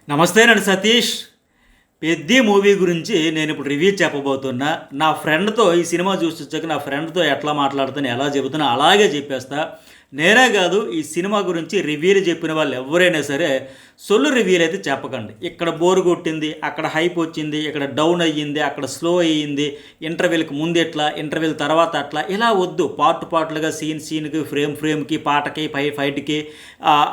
నమస్తే అండి సతీష్. పెద్ది మూవీ గురించి నేను ఇప్పుడు రివ్యూ చెప్పబోతున్నా. నా ఫ్రెండ్తో ఈ సినిమా చూసి వచ్చాక నా ఫ్రెండ్తో ఎట్లా మాట్లాడుతాను, ఎలా చెబుతున్నా అలాగే చెప్పేస్తా. నేనే కాదు, ఈ సినిమా గురించి రివ్యూలు చెప్పిన వాళ్ళు ఎవరైనా సరే సొల్లు రివ్యూలు అయితే చెప్పకండి. ఇక్కడ బోరు కొట్టింది, అక్కడ హైప్ వచ్చింది, ఇక్కడ డౌన్ అయ్యింది, అక్కడ స్లో అయ్యింది, ఇంటర్వెల్కి ముందు ఎట్లా, ఇంటర్వెల్ తర్వాత అట్లా, ఇలా వద్దు. పార్ట్లుగా సీన్కి, ఫ్రేమ్కి, పాటకి, ఫైట్కి,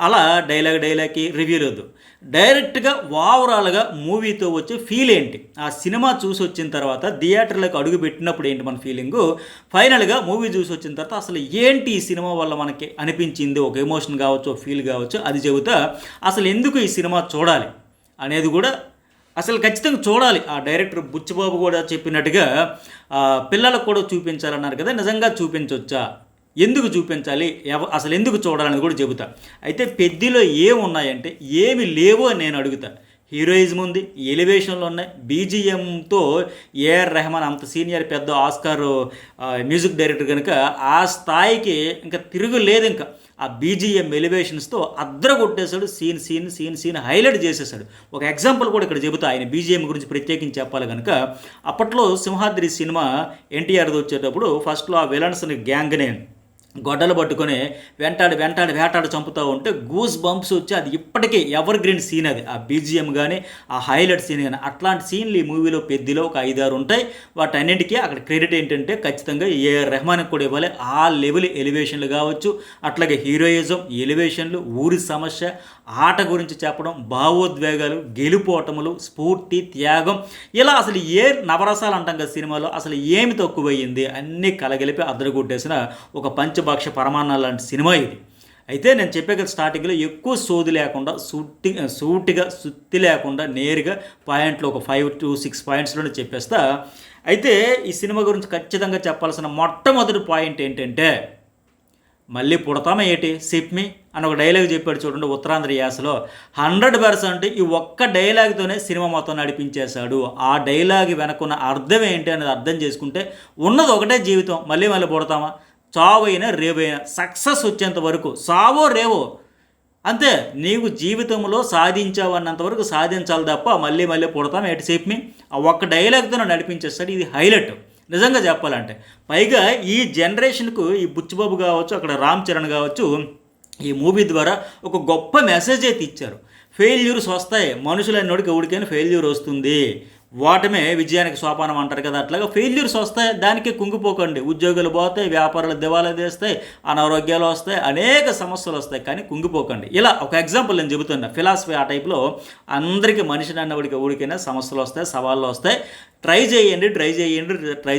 అలా డైలాగ్కి రివ్యూలు వద్దు. డైరెక్ట్గా ఓవరాల్గా మూవీతో వచ్చే ఫీల్ ఏంటి, ఆ సినిమా చూసి వచ్చిన తర్వాత థియేటర్లకు అడుగు పెట్టినప్పుడు ఏంటి మన ఫీలింగు, ఫైనల్గా మూవీ చూసి వచ్చిన తర్వాత అసలు ఏంటి ఈ సినిమా వల్ల మనకి అనిపించింది, ఒక ఎమోషన్ కావచ్చు, ఒక ఫీల్ కావచ్చు, అది చెబుతా. అసలు ఎందుకు ఈ సినిమా చూడాలి అనేది కూడా అసలు ఖచ్చితంగా చూడాలి. ఆ డైరెక్టర్ బుచ్చిబాబు కూడా చెప్పినట్టుగా పిల్లలకు కూడా చూపించాలన్నారు కదా, నిజంగా చూపించవచ్చా, ఎందుకు చూపించాలి, అసలు ఎందుకు చూడాలని కూడా చెబుతా. అయితే పెద్దిలో ఏమున్నాయంటే ఏమి లేవు అని నేను అడుగుతా. హీరోయిజం ఉంది, ఎలివేషన్లు ఉన్నాయి, బీజిఎంతో ఏఆర్ రెహమాన్ అంత సీనియర్ పెద్ద ఆస్కార్ మ్యూజిక్ డైరెక్టర్ కనుక ఆ స్థాయికి ఇంకా తిరుగులేదు. ఇంకా ఆ బీజిఎం ఎలివేషన్స్తో అద్దర కొట్టేశాడు. సీన్ హైలైట్ చేసేసాడు. ఒక ఎగ్జాంపుల్ కూడా ఇక్కడ చెబుతా, ఆయన బీజిఎం గురించి ప్రత్యేకించి చెప్పాలి కనుక. అప్పట్లో సింహాద్రి సినిమా ఎన్టీఆర్ది వచ్చేటప్పుడు ఫస్ట్లో ఆ విలన్స్ని గ్యాంగ్ని గొడ్డలు పట్టుకొని వేటాడు చంపుతూ ఉంటే గూస్ బంప్స్ వచ్చి అది ఇప్పటికీ ఎవర్ గ్రీన్ సీన్. అది ఆ బీజిఎం కానీ ఆ హైలైట్ సీన్ కానీ అట్లాంటి సీన్లు ఈ మూవీలో పెద్దిలో ఒక 5-6 ఉంటాయి. వాటన్నింటికీ అక్కడ క్రెడిట్ ఏంటంటే ఖచ్చితంగా ఏఆర్ రెహమాన్కి కూడా ఇవ్వాలి. ఆ లెవెల్ ఎలివేషన్లు కావచ్చు, అట్లాగే హీరోయిజం, ఎలివేషన్లు, ఊరి సమస్య, ఆట గురించి చెప్పడం, భావోద్వేగాలు, గెలుపోటములు, స్ఫూర్తి, త్యాగం, ఇలా అసలు ఏ నవరసాలు అంటాం కదా సినిమాలో, అసలు ఏమి తక్కువయ్యింది అన్నీ కలగలిపి అద్దరగొట్టేసిన ఒక పంచభాక్ష పరమాన్నాలు లాంటి సినిమా ఇది. అయితే నేను చెప్పే కదా స్టార్టింగ్లో ఎక్కువ సోది లేకుండా సూటిగా సుత్తి లేకుండా నేరుగా పాయింట్లు ఒక 5 to 6 పాయింట్స్లోనే చెప్పేస్తా. అయితే ఈ సినిమా గురించి ఖచ్చితంగా చెప్పాల్సిన మొట్టమొదటి పాయింట్ ఏంటంటే, మళ్ళీ పుడతామా ఏటి సిప్మి అని ఒక డైలాగ్ చెప్పాడు చూడండి ఉత్తరాంధ్ర యాసలో. 100% ఈ ఒక్క డైలాగ్తోనే సినిమా మొత్తం నడిపించేశాడు. ఆ డైలాగ్ వెనకున్న అర్థం ఏంటి అనేది అర్థం చేసుకుంటే ఉన్నది ఒకటే జీవితం, మళ్ళీ పుడతామా, చావైనా రేవైనా, సక్సెస్ వచ్చేంత వరకు, సావో రేవో అంతే. నీవు జీవితంలో సాధించావన్నంత వరకు సాధించాలి తప్ప మళ్ళీ పుడతాం ఎటు సేపు ఆ ఒక్క డైలాగ్తో నడిపించేస్తాడు. ఇది హైలైట్ నిజంగా చెప్పాలంటే. పైగా ఈ జనరేషన్కు ఈ బుచ్చిబాబు కావచ్చు, అక్కడ రామ్ చరణ్ కావచ్చు, ఈ మూవీ ద్వారా ఒక గొప్ప మెసేజ్ అయితే ఇచ్చారు. ఫెయిల్యూర్స్ వస్తాయి, మనుషులన్నోడికి ఎవరికైనా ఫెయిల్యూర్ వస్తుంది, ఓటమే విజయానికి సోపానం అంటారు కదా, అట్లాగా ఫెయిల్యూర్స్ వస్తాయి, దానికి కుంగిపోకండి. ఉద్యోగాలు పోతాయి, వ్యాపారాలు దివాలా తీస్తాయి, అనారోగ్యాలు వస్తాయి, అనేక సమస్యలు వస్తాయి, కానీ కుంగిపోకండి. ఇలా ఒక ఎగ్జాంపుల్ నేను చెబుతున్నా. ఫిలాసఫీ ఆ టైప్లో అందరికీ మనిషిని అన్నవాడికి ఎవరికైనా సమస్యలు వస్తాయి, సవాళ్ళు వస్తాయి. ట్రై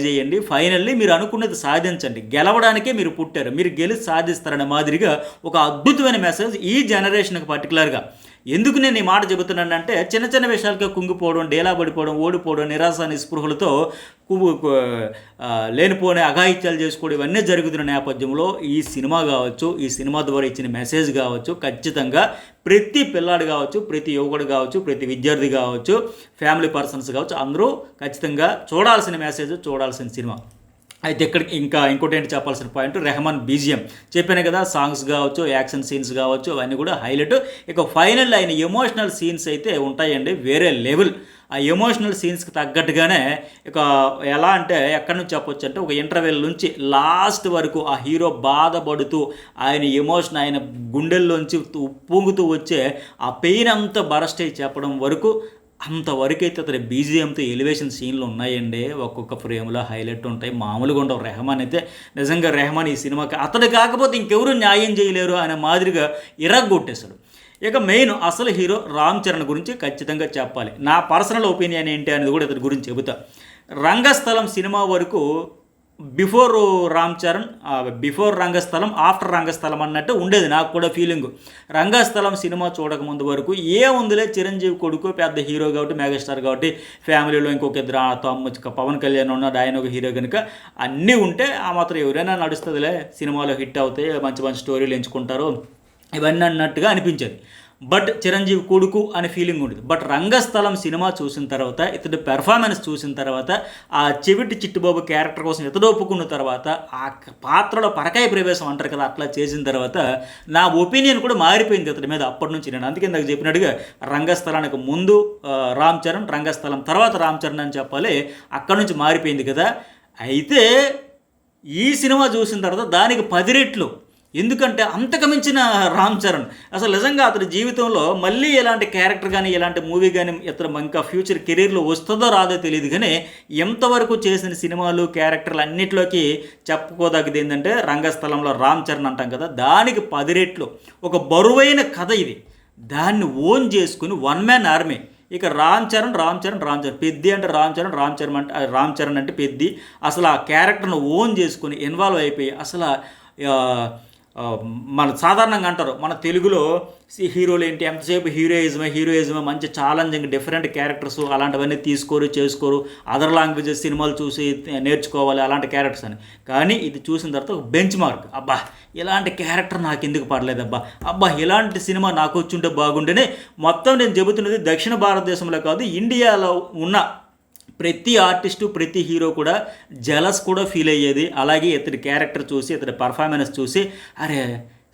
చేయండి, ఫైనల్లీ మీరు అనుకున్నది సాధించండి. గెలవడానికే మీరు పుట్టారు, మీరు గెలిచి సాధిస్తారనే మాదిరిగా ఒక అద్భుతమైన మెసేజ్ ఈ జనరేషన్కి పర్టికులర్గా. ఎందుకు నేను ఈ మాట చెబుతున్నానంటే, చిన్న విషయాలకే కుంగిపోవడం, డేలా పడిపోవడం, ఓడిపోవడం, నిరాశ నిస్పృహలతో లేనిపోని అఘాయిత్యాలు చేసుకోవడం, ఇవన్నీ జరుగుతున్న నేపథ్యంలో ఈ సినిమా కావచ్చు, ఈ సినిమా ద్వారా ఇచ్చిన మెసేజ్ కావచ్చు, ఖచ్చితంగా ప్రతి పిల్లాడు కావచ్చు, ప్రతి యువకుడు కావచ్చు, ప్రతి విద్యార్థి కావచ్చు, ఫ్యామిలీ పర్సన్స్ కావచ్చు, అందరూ ఖచ్చితంగా చూడాల్సిన మెసేజ్, చూడాల్సిన సినిమా. అయితే ఇక్కడికి ఇంకోటి ఏంటి చెప్పాల్సిన పాయింట్, రెహమాన్ బీజిఎం చెప్పాను కదా, సాంగ్స్ కావచ్చు, యాక్షన్ సీన్స్ కావచ్చు, అవన్నీ కూడా హైలైట్. ఇక ఫైనల్ అయిన ఎమోషనల్ సీన్స్ అయితే ఉంటాయండి, వేరే లెవెల్. ఆ ఎమోషనల్ సీన్స్కి తగ్గట్టుగానే ఇక ఎలా అంటే ఎక్కడి నుంచి చెప్పొచ్చు అంటే, ఒక ఇంటర్వెల్ నుంచి లాస్ట్ వరకు ఆ హీరో బాధపడుతూ ఆయన ఎమోషన్, ఆయన గుండెల్లోంచి ఉప్పొంగుతూ వచ్చే ఆ పెయిన్ అంతా బరస్ట్ అయి చెప్పడం వరకు, అంతవరకైతే అతని బీజిఎంతో ఎలివేషన్ సీన్లు ఉన్నాయండి. ఒక్కొక్క ఫ్రేమ్లో హైలైట్ ఉంటాయి, మామూలుగా ఉండవు. రెహమాన్ అయితే నిజంగా రెహమాన్ ఈ సినిమాకి అతడు కాకపోతే ఇంకెవరూ న్యాయం చేయలేరు అనే మాదిరిగా ఇరగ్గొట్టేశాడు. ఇక మెయిన్ అసలు హీరో రామ్ చరణ్ గురించి ఖచ్చితంగా చెప్పాలి. నా పర్సనల్ ఒపీనియన్ ఏంటి అనేది కూడా ఇతని గురించి చెబుతా. రంగస్థలం సినిమా వరకు బిఫోర్ రామ్ చరణ్, బిఫోర్ రంగస్థలం, ఆఫ్టర్ రంగస్థలం అన్నట్టు ఉండేది నాకు కూడా ఫీలింగు. రంగస్థలం సినిమా చూడకముందు వరకు ఏముందిలే, చిరంజీవి కొడుకు పెద్ద హీరో కాబట్టి, మెగాస్టార్ కాబట్టి, ఫ్యామిలీలో ఇంకొక ఇద్దరు పవన్ కళ్యాణ్ ఉన్నాడు, ఆయన ఒక హీరో కనుక అన్నీ ఉంటే ఆ మాత్రం ఎవరైనా నడుస్తుందిలే, సినిమాలో హిట్ అవుతాయి, మంచి స్టోరీలు ఎంచుకుంటారు, ఇవన్నీ అన్నట్టుగా అనిపించేది. బట్ చిరంజీవి కొడుకు అనే ఫీలింగ్ ఉండేది. బట్ రంగస్థలం సినిమా చూసిన తర్వాత, ఇతడు పెర్ఫార్మెన్స్ చూసిన తర్వాత, ఆ చెవిటి చిట్టుబాబు క్యారెక్టర్ కోసం ఇతడు ఒప్పుకున్న తర్వాత, ఆ పాత్రలో పరకాయ ప్రవేశం అంటారు కదా, అట్లా చేసిన తర్వాత నా ఒపీనియన్ కూడా మారిపోయింది ఇతడి మీద అప్పటి నుంచి. నేను అందుకే నాకు చెప్పినట్టుగా రంగస్థలానికి ముందు రామ్ చరణ్, రంగస్థలం తర్వాత రామ్ చరణ్ అని చెప్పాలి. అక్కడి నుంచి మారిపోయింది కదా. అయితే ఈ సినిమా చూసిన తర్వాత దానికి 10 రెట్లు. ఎందుకంటే అంతకు మించిన రామ్ చరణ్ అసలు నిజంగా అతని జీవితంలో మళ్ళీ ఎలాంటి క్యారెక్టర్ కానీ ఎలాంటి మూవీ కానీ ఇతను ఇంకా ఫ్యూచర్ కెరీర్లో వస్తుందో రాదో తెలియదు, కానీ ఎంతవరకు చేసిన సినిమాలు క్యారెక్టర్లు అన్నింటిలోకి చెప్పుకోదగ్గది ఏంటంటే రంగస్థలంలో రామ్ చరణ్ అంటాం కదా, దానికి 10 రెట్లు ఒక బరువైన కథ ఇది. దాన్ని ఓన్ చేసుకుని వన్ మ్యాన్ ఆర్మీ. ఇక రామ్ చరణ్ పెద్ది అంటే రామ్ చరణ్ అంటే పెద్ది. అసలు ఆ క్యారెక్టర్ను ఓన్ చేసుకుని ఇన్వాల్వ్ అయిపోయి అసలు మన సాధారణంగా అంటారు మన తెలుగులో హీరోలు ఏంటి ఎంతసేపు హీరోయిజమే మంచి ఛాలెంజింగ్ డిఫరెంట్ క్యారెక్టర్స్ అలాంటివన్నీ చేసుకోరు అదర్ లాంగ్వేజెస్ సినిమాలు చూసి నేర్చుకోవాలి అలాంటి క్యారెక్టర్స్ అని. కానీ ఇది చూసిన తర్వాత ఒక బెంచ్ మార్క్, అబ్బా ఇలాంటి క్యారెక్టర్ నాకు ఎందుకు పడలేదబ్బా, అబ్బా ఇలాంటి సినిమా నాకు వచ్చుంటే బాగుండేనే. మొత్తం నేను చెబుతున్నది దక్షిణ భారతదేశంలో కాదు, ఇండియాలో ఉన్న ప్రతి ఆర్టిస్టు ప్రతి హీరో కూడా జలస్ కూడా ఫీల్ అయ్యేది. అలాగే ఇతడి క్యారెక్టర్ చూసి ఇతడి పర్ఫార్మెన్స్ చూసి అరే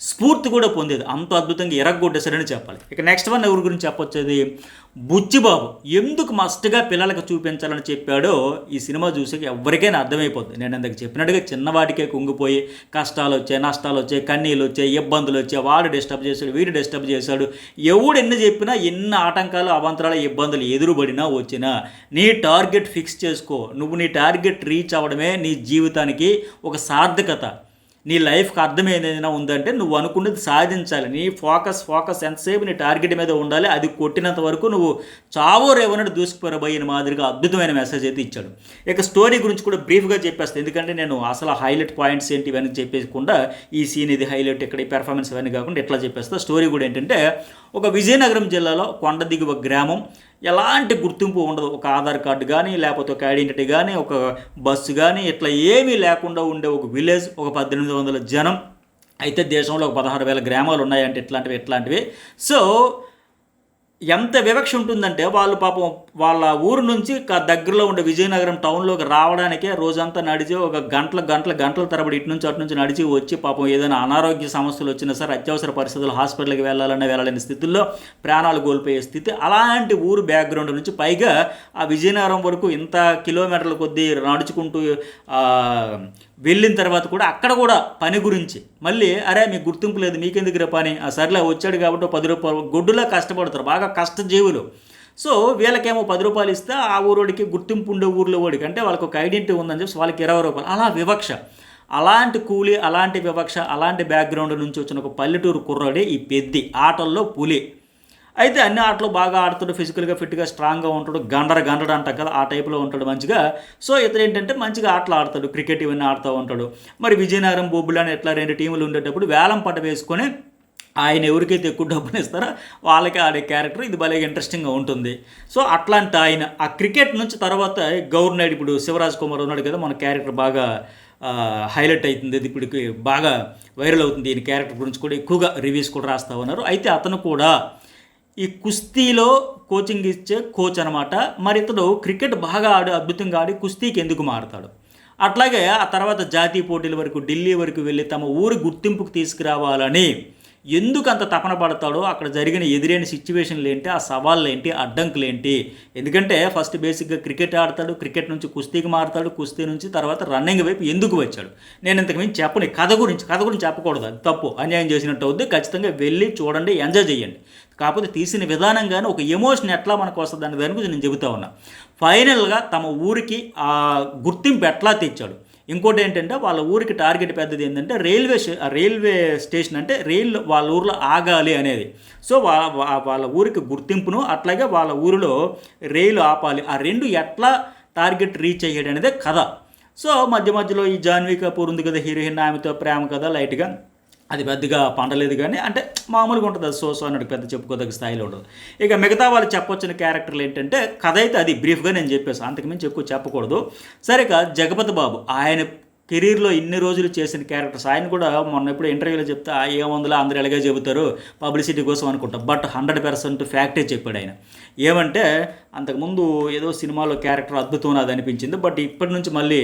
స్ఫూర్తి కూడా పొందేది. అంత అద్భుతంగా ఎరగొట్టేశారని చెప్పాలి. ఇక నెక్స్ట్ వన్ ఎవరి గురించి చెప్పొచ్చేది, బుచ్చిబాబు. ఎందుకు మస్ట్గా పిల్లలకు చూపించాలని చెప్పాడో ఈ సినిమా చూసి ఎవరికైనా అర్థమైపోతుంది. నేను అందుకు చెప్పినట్టుగా చిన్నవాటికే కుంగిపోయి కష్టాలు వచ్చాయి, నష్టాలు వచ్చాయి, కన్నీళ్ళు వచ్చాయి, ఇబ్బందులు వచ్చాయి, వాడు డిస్టర్బ్ చేశాడు, వీడు డిస్టర్బ్ చేశాడు, ఎవడు ఎన్ని చెప్పినా ఎన్ని ఆటంకాలు అవాంతరాలు ఇబ్బందులు ఎదురుబడినా వచ్చినా నీ టార్గెట్ ఫిక్స్ చేసుకో. నువ్వు నీ టార్గెట్ రీచ్ అవ్వడమే నీ జీవితానికి ఒక సార్థకత. నీ లైఫ్కి అర్థం ఏదైనా ఉందంటే నువ్వు అనుకున్నది సాధించాలి. నీ ఫోకస్ ఎంతసేపు నీ టార్గెట్ మీద ఉండాలి. అది కొట్టినంత వరకు నువ్వు చావో రేవన్నట్టు దూసుకుపోయిన మాదిరిగా అద్భుతమైన మెసేజ్ అయితే ఇచ్చాడు. ఇక స్టోరీ గురించి కూడా బ్రీఫ్గా చెప్పేస్తాను, ఎందుకంటే నేను అసలు హైలైట్ పాయింట్స్ ఏంటి ఇవన్నీ చెప్పేయకుండా ఈ సీన్ ఇది హైలైట్ ఇక్కడ ఈ పెర్ఫార్మెన్స్ ఇవన్నీ కాకుండా ఇట్లా చెప్పేస్తా. స్టోరీ కూడా ఏంటంటే ఒక విజయనగరం జిల్లాలో కొండ దిగువ గ్రామం, ఎలాంటి గుర్తింపు ఉండదు. ఒక ఆధార్ కార్డు కానీ లేకపోతే ఒక ఐడెంటిటీ కానీ ఒక బస్సు కానీ ఇట్లా ఏమీ లేకుండా ఉండే ఒక విలేజ్, ఒక 1800 జనం. అయితే దేశంలో ఒక 16,000 గ్రామాలు ఉన్నాయంటే ఇట్లాంటివి. సో ఎంత వివక్ష ఉంటుందంటే వాళ్ళు పాపం వాళ్ళ ఊరు నుంచి దగ్గరలో ఉండే విజయనగరం టౌన్లోకి రావడానికే రోజంతా నడిచి ఒక గంటల తరబడి ఇటు నుంచి అటు నుంచి నడిచి వచ్చి పాపం ఏదైనా అనారోగ్య సమస్యలు వచ్చినా సరే అత్యవసర పరిస్థితులు హాస్పిటల్కి వెళ్ళలేని స్థితుల్లో ప్రాణాలు కోల్పోయే స్థితి. అలాంటి ఊరు బ్యాక్గ్రౌండ్ నుంచి పైగా ఆ విజయనగరం వరకు ఇంత కిలోమీటర్ల కొద్దీ నడుచుకుంటూ వెళ్ళిన తర్వాత కూడా అక్కడ కూడా పని గురించి మళ్ళీ అరే మీకు గుర్తింపు లేదు మీకెందుకు పని, సర్లే వచ్చాడు కాబట్టి 10 రూపాయలు గొడ్డులా కష్టపడతారు, బాగా కష్టజీవులు. సో వీళ్ళకేమో 10 రూపాయలు ఇస్తే ఆ ఊరోడికి గుర్తింపు ఉండే ఊర్లో ఓడికి అంటే వాళ్ళకి ఒక ఐడెంటిటీ ఉందని చెప్పి వాళ్ళకి 20 రూపాయలు. అలా వివక్ష, అలాంటి కూలి, అలాంటి వివక్ష, అలాంటి బ్యాక్గ్రౌండ్ నుంచి వచ్చిన ఒక పల్లెటూరు కుర్రాడే ఈ పెద్ది. ఆటల్లో పులి. అయితే అన్ని ఆటలు బాగా ఆడుతాడు, ఫిజికల్గా ఫిట్గా స్ట్రాంగ్గా ఉంటాడు, గండడు అంటాం కదా ఆ టైప్లో ఉంటాడు మంచిగా. సో ఇతను ఏంటంటే మంచిగా ఆటలు ఆడతాడు, క్రికెట్ ఇవన్నీ ఆడుతూ ఉంటాడు. మరి విజయనగరం బొబ్బులని ఎట్లా 2 టీములు ఉండేటప్పుడు వేలం పట్ట వేసుకొని ఆయన ఎవరికైతే ఎక్కువ డబ్బులు ఇస్తారో వాళ్ళకి ఆడే క్యారెక్టర్ ఇది భలే ఇంట్రెస్టింగ్గా ఉంటుంది. సో అట్లాంటి ఆయన ఆ క్రికెట్ నుంచి తర్వాత గవర్నర్ ఇప్పుడు శివరాజ్ కుమార్ ఉన్నాడు కదా, మన క్యారెక్టర్ బాగా హైలైట్ అవుతుంది, ఇది ఇప్పటికి బాగా వైరల్ అవుతుంది. ఈయన క్యారెక్టర్ గురించి కూడా ఎక్కువగా రివ్యూస్ కూడా రాస్తూ ఉన్నారు. అయితే అతను కూడా ఈ కుస్తీలో కోచింగ్ ఇచ్చే కోచ్ అనమాట. మరి ఇతడు క్రికెట్ బాగా అద్భుతంగా ఆడి కుస్తీకి ఎందుకు మారుతాడు. అట్లాగే ఆ తర్వాత జాతీయ పోటీల వరకు ఢిల్లీ వరకు వెళ్ళి తమ ఊరి గుర్తింపుకు తీసుకురావాలని ఎందుకు అంత తపన పడతాడో, అక్కడ జరిగిన ఎదురైన సిచ్యువేషన్లు ఏంటి, ఆ సవాళ్ళు ఏంటి, అడ్డంకులు ఏంటి. ఎందుకంటే ఫస్ట్ బేసిక్గా క్రికెట్ ఆడతాడు, క్రికెట్ నుంచి కుస్తీకి మారుతాడు, కుస్తీ నుంచి తర్వాత రన్నింగ్ వైపు ఎందుకు వచ్చాడు. నేను ఇంతకుమించి చెప్పని కథ గురించి చెప్పకూడదు, అది తప్పు, అన్యాయం చేసినట్టు అవుద్ది. ఖచ్చితంగా వెళ్ళి చూడండి, ఎంజాయ్ చేయండి. కాకపోతే తీసిన విధానంగానే ఒక ఎమోషన్ ఎట్లా మనకు వస్తుంది అనే దాని గురించి నేను చెబుతా ఉన్నా. ఫైనల్గా తమ ఊరికి ఆ గుర్తింపు ఎట్లా తెచ్చాడు. ఇంకోటి ఏంటంటే వాళ్ళ ఊరికి టార్గెట్ పెద్దది ఏంటంటే రైల్వే స్టేషన్, అంటే రైలు వాళ్ళ ఊరిలో ఆగాలి అనేది. సో వాళ్ళ ఊరికి గుర్తింపును అట్లాగే వాళ్ళ ఊరిలో రైలు ఆపాలి, ఆ రెండు ఎట్లా టార్గెట్ రీచ్ అయ్యాడు అనేదే కథ. సో మధ్యలో ఈ జాన్వీ కపూర్ ఉంది కదా హీరోయిన్, ఆమెతో ప్రేమ కదా లైట్గా, అది పెద్దగా పండలేదు కానీ అంటే మామూలుగా ఉంటుంది, అది సో అన్నట్టు పెద్ద చెప్పుకోదగ్గ స్థాయిలో ఉండదు. ఇక మిగతా వాళ్ళు చెప్పొచ్చిన క్యారెక్టర్లు ఏంటంటే కథ అయితే అది బ్రీఫ్గా నేను చెప్పేసి అంతకుమించి ఎక్కువ చెప్పకూడదు. సరే ఇక జగపతి బాబు, ఆయన కెరీర్లో ఇన్ని రోజులు చేసిన క్యారెక్టర్స్. ఆయన కూడా మొన్న ఎప్పుడు ఇంటర్వ్యూలో చెప్తే ఏముందిలో అందరూ ఎలాగే చెబుతారు పబ్లిసిటీ కోసం అనుకుంటా, బట్ 100% ఫ్యాక్టే చెప్పాడు ఆయన. ఏమంటే అంతకుముందు ఏదో సినిమాలో క్యారెక్టర్ అద్భుతం అది అనిపించింది, బట్ ఇప్పటి నుంచి మళ్ళీ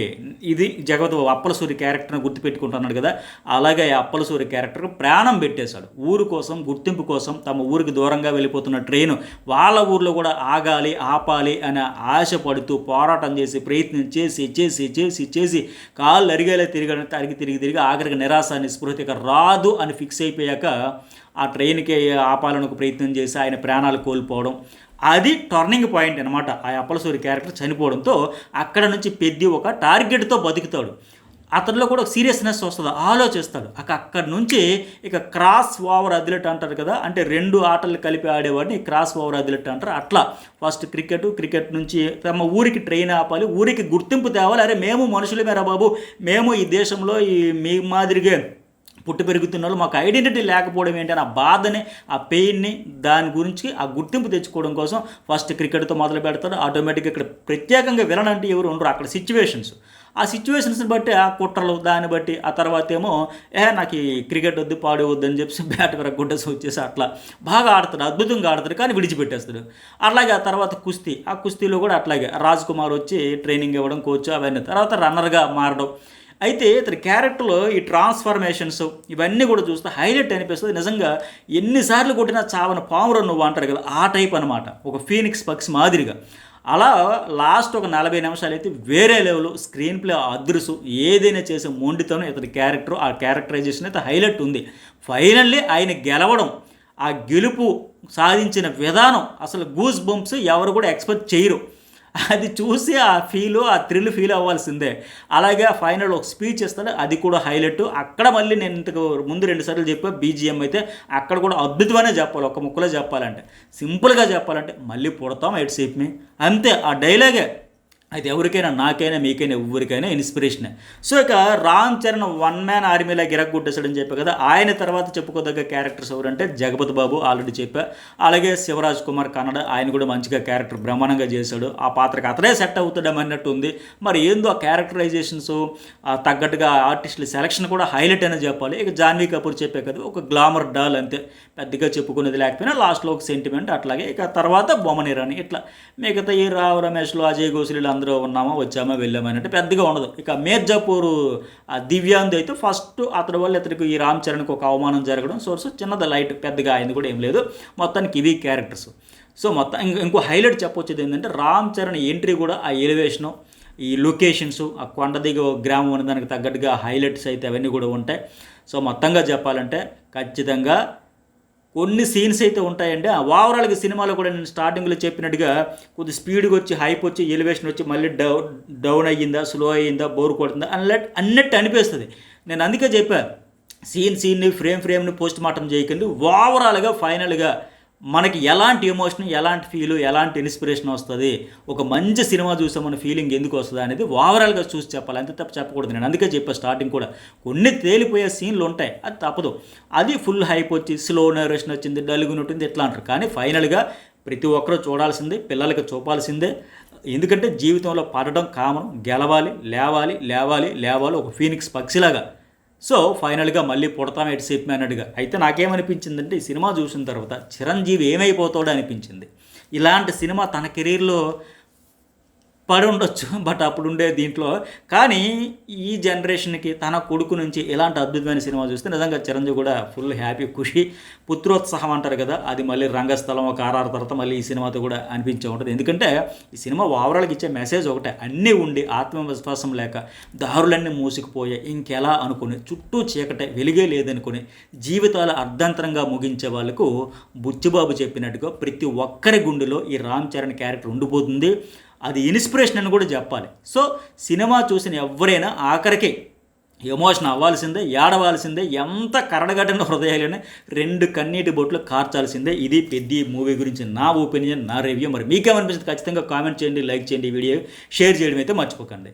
ఇది జగపతి అప్పలసూరి క్యారెక్టర్ని గుర్తుపెట్టుకుంటున్నాడు కదా, అలాగే అప్పలసూరి క్యారెక్టర్ ప్రాణం పెట్టేశాడు. ఊరు కోసం, గుర్తింపు కోసం, తమ ఊరికి దూరంగా వెళ్ళిపోతున్న ట్రైను వాళ్ళ ఊర్లో కూడా ఆగాలి, ఆపాలి అని ఆశపడుతూ పోరాటం చేసి ప్రయత్నం చేసి చేసి చేసి చేసి కాళ్ళు అరిగేలా తిరిగి ఆఖరికి నిరాశ నిస్పృహత రాదు అని ఫిక్స్ అయిపోయాక ఆ ట్రైన్కి ఆపాలనకు ప్రయత్నం చేసి ఆయన ప్రాణాలు కోల్పోవడం, అది టర్నింగ్ పాయింట్ అనమాట. ఆ అప్పలసూరి క్యారెక్టర్ చనిపోవడంతో అక్కడ నుంచి పెద్ది ఒక టార్గెట్తో బతుకుతాడు. అతనిలో కూడా ఒక సీరియస్నెస్ వస్తుంది, ఆలోచిస్తాడు. అక్కడి నుంచి ఇక క్రాస్ ఓవర్ అథ్లెట్ అంటారు కదా, అంటే 2 ఆటలు కలిపి ఆడేవాడిని క్రాస్ ఓవర్ అథ్లెట్ అంటారు. అట్లా ఫస్ట్ క్రికెట్ నుంచి తమ ఊరికి ట్రైన్ ఆపాలి, ఊరికి గుర్తింపు తేవాలి. అరే మేము మనుషులమేరా బాబు, మేము ఈ దేశంలో ఈ మీ మాదిరిగా పుట్టి పెరుగుతున్న వాళ్ళు, మాకు ఐడెంటిటీ లేకపోవడం ఏంటి అని ఆ బాధని, ఆ పెయిన్ని, దాని గురించి ఆ గుర్తింపు తెచ్చుకోవడం కోసం ఫస్ట్ క్రికెట్తో మొదలు పెడతాడు. ఆటోమేటిక్గా ఇక్కడ ప్రత్యేకంగా విలన్ అంటే ఎవరు ఉండరు, అక్కడ సిచ్యువేషన్స్, ఆ సిచ్యువేషన్స్ని బట్టి ఆ కుట్రలు, దాన్ని బట్టి ఆ తర్వాత ఏమో నాకు ఈ క్రికెట్ వద్దు పాడు వద్దు అని చెప్పి బ్యాట్ గుడ్డసి వచ్చేసి అట్లా బాగా ఆడతాడు, అద్భుతంగా ఆడతాడు, కానీ విడిచిపెట్టేస్తాడు. అలాగే ఆ తర్వాత కుస్తీ, ఆ కుస్తీలో కూడా అట్లాగే రాజ్ కుమార్ వచ్చి ట్రైనింగ్ ఇవ్వడం, కోచ్ అవన్నీ, తర్వాత రన్నర్గా మారడం. అయితే ఇతని క్యారెక్టర్లో ఈ ట్రాన్స్ఫర్మేషన్స్ ఇవన్నీ కూడా చూస్తే హైలైట్ అనిపిస్తుంది. నిజంగా ఎన్నిసార్లు కొట్టినా చావన పావుర నువ్వు అంటారు కదా, ఆ టైప్ అనమాట, ఒక ఫీనిక్స్ పక్షి మాదిరిగా. అలా లాస్ట్ ఒక 40 నిమిషాలు అయితే వేరే లెవెల్, స్క్రీన్ ప్లే అదృసు, ఏదైనా చేసే మొండితోనే ఇతని క్యారెక్టర్, ఆ క్యారెక్టరైజేషన్ అయితే హైలైట్ ఉంది. ఫైనల్లీ ఆయన గెలవడం, ఆ గెలుపు సాధించిన విధానం అసలు గూస్ బంప్స్ ఎవరు కూడా ఎక్స్పెక్ట్ చేయరు. అది చూసి ఆ థ్రిల్ ఫీల్ అవ్వాల్సిందే. అలాగే ఆ ఫైనల్ ఒక స్పీచ్ ఇస్తాడు, అది కూడా హైలైట్. అక్కడ మళ్ళీ నేను ఇంతకు ముందు 2 సార్లు చెప్పా, బీజిఎం అయితే అక్కడ కూడా అద్భుతమనే చెప్పాలి. ఒక ముక్కలో చెప్పాలంటే, సింపుల్గా చెప్పాలంటే మళ్ళీ పుడతాం ఎట్ సేప్ మీ, అంతే. ఆ డైలాగే అది ఎవరికైనా, నాకైనా, మీకైనా, ఎవరికైనా ఇన్స్పిరేషనే. సో ఇక రామ్ చరణ్ 1 మ్యాన్ ఆర్మీలా గిరగొట్టేశాడని చెప్పా కదా, ఆయన తర్వాత చెప్పుకోదగ్గ క్యారెక్టర్స్ ఎవరంటే జగపతి బాబు ఆల్రెడీ చెప్పా, అలాగే శివరాజ్ కుమార్ కన్నడ, ఆయన కూడా మంచిగా క్యారెక్టర్ బ్రహ్మాండంగా చేశాడు. ఆ పాత్రకి అతనే సెట్ అవుతాడమన్నట్టు ఉంది. మరి ఏందో ఆ క్యారెక్టరైజేషన్స్ తగ్గట్టుగా ఆర్టిస్టుల సెలక్షన్ కూడా హైలైట్ అని చెప్పాలి. ఇక జాన్వీ కపూర్ చెప్పే కదా, ఒక గ్లామర్ డాల్ అంతే, పెద్దగా చెప్పుకునేది లేకపోయినా లాస్ట్లో ఒక సెంటిమెంట్. అట్లాగే ఇక తర్వాత బొమ్మని రాని, ఇట్లా మిగతా ఈ రావు రమేష్లు, అజయ్ ఘోషులు అందరూ ఉన్నామా, వచ్చామా, వెళ్ళామా అంటే పెద్దగా ఉండదు. ఇక మీర్జాపూర్ దివ్యాంది అయితే ఫస్ట్ అతడి వల్ల ఇతనికి ఈ రామ్ చరణ్కి ఒక అవమానం జరగడం, సోర్స్ చిన్నది లైట్, పెద్దగా అయింది కూడా ఏం లేదు. మొత్తానికి ఇవి క్యారెక్టర్స్. సో మొత్తం ఇంకో హైలైట్ చెప్పొచ్చేది ఏంటంటే రామ్ చరణ్ ఎంట్రీ కూడా, ఆ ఎలివేషను, ఈ లొకేషన్స్, ఆ కొండ దిగ గ్రామం అనే దానికి తగ్గట్టుగా హైలైట్స్ అయితే అవన్నీ కూడా ఉంటాయి. సో మొత్తంగా చెప్పాలంటే ఖచ్చితంగా కొన్ని సీన్స్ అయితే ఉంటాయండి. ఆ ఓవరాల్గా సినిమాలో కూడా నేను స్టార్టింగ్లో చెప్పినట్టుగా కొద్ది స్పీడ్గా వచ్చి, హైప్ వచ్చి, ఎలివేషన్ వచ్చి మళ్ళీ డౌన్ అయ్యిందా, స్లో అయ్యిందా, బోర్ కొడుతుందా అన్నట్టు అనిపిస్తుంది. నేను అందుకే చెప్పా, సీన్ని ఫ్రేమ్ని పోస్ట్ మార్టం చేయకండి. ఓవరాల్గా ఫైనల్గా మనకి ఎలాంటి ఎమోషన్, ఎలాంటి ఫీలు, ఎలాంటి ఇన్స్పిరేషన్ వస్తుంది, ఒక మంచి సినిమా చూసామన్న ఫీలింగ్ ఎందుకు వస్తుంది అనేది ఓవరాల్గా చూసి చెప్పాలి, అంతే తప్ప చెప్పకూడదు. నేను అందుకే చెప్పాను స్టార్టింగ్ కూడా, కొన్ని తేలిపోయే సీన్లు ఉంటాయి, అది తప్పదు. అది ఫుల్ హైప్ వచ్చి స్లో నరేషన్ వచ్చింది, డల్గునట్టుంది, ఎట్లా అంటారు. కానీ ఫైనల్గా ప్రతి ఒక్కరూ చూడాల్సిందే, పిల్లలకి చూపాల్సిందే. ఎందుకంటే జీవితంలో పడడం కామన్, గెలవాలి, లేవాలి ఒక ఫీనిక్స్ పక్షిలాగా. సో ఫైనల్గా మళ్ళీ పుడతాం ఎట్ సేప్ అన్నట్టుగా. అయితే నాకేమనిపించిందంటే ఈ సినిమా చూసిన తర్వాత చిరంజీవి ఏమైపోతాడో అనిపించింది. ఇలాంటి సినిమా తన కెరీర్లో పడి ఉండొచ్చు, బట్ అప్పుడు ఉండే దీంట్లో. కానీ ఈ జనరేషన్కి తన కొడుకు నుంచి ఇలాంటి అద్భుతమైన సినిమా చూస్తే నిజంగా చిరంజీవి కూడా ఫుల్ హ్యాపీ, ఖుషి, పుత్రోత్సాహం అంటారు కదా, అది మళ్ళీ రంగస్థలం ఒక ఆర్ఆర్ తర్వాత మళ్ళీ ఈ సినిమాతో కూడా అనిపించే ఉంటుంది. ఎందుకంటే ఈ సినిమా ఓవరాల్కి ఇచ్చే మెసేజ్ ఒకటే, అన్నీ ఉండి ఆత్మవిశ్వాసం లేక దారులన్నీ మూసుకుపోయే, ఇంకెలా అనుకుని, చుట్టూ చీకటే, వెలిగే లేదనుకుని జీవితాలు అర్ధంతరంగా ముగించే వాళ్ళకు బుచ్చిబాబు చెప్పినట్టుగా ప్రతి ఒక్కరి గుండెలో ఈ రామ్ చరణ్ క్యారెక్టర్ ఉండిపోతుంది. అది ఇన్స్పిరేషన్ అని కూడా చెప్పాలి. సో సినిమా చూసిన ఎవరైనా ఆఖరికి ఎమోషన్ అవ్వాల్సిందే, ఏడవాల్సిందే, ఎంత కరడగట్టిన హృదయాలనే 2 కన్నీటి బొట్లు కార్చాల్సిందే. ఇది పెద్ద మూవీ గురించి నా ఒపీనియన్, నా రివ్యూ. మరి మీకేమనిపిస్తుంది ఖచ్చితంగా కామెంట్ చేయండి, లైక్ చేయండి, వీడియో షేర్ చేయడం అయితే మర్చిపోకండి.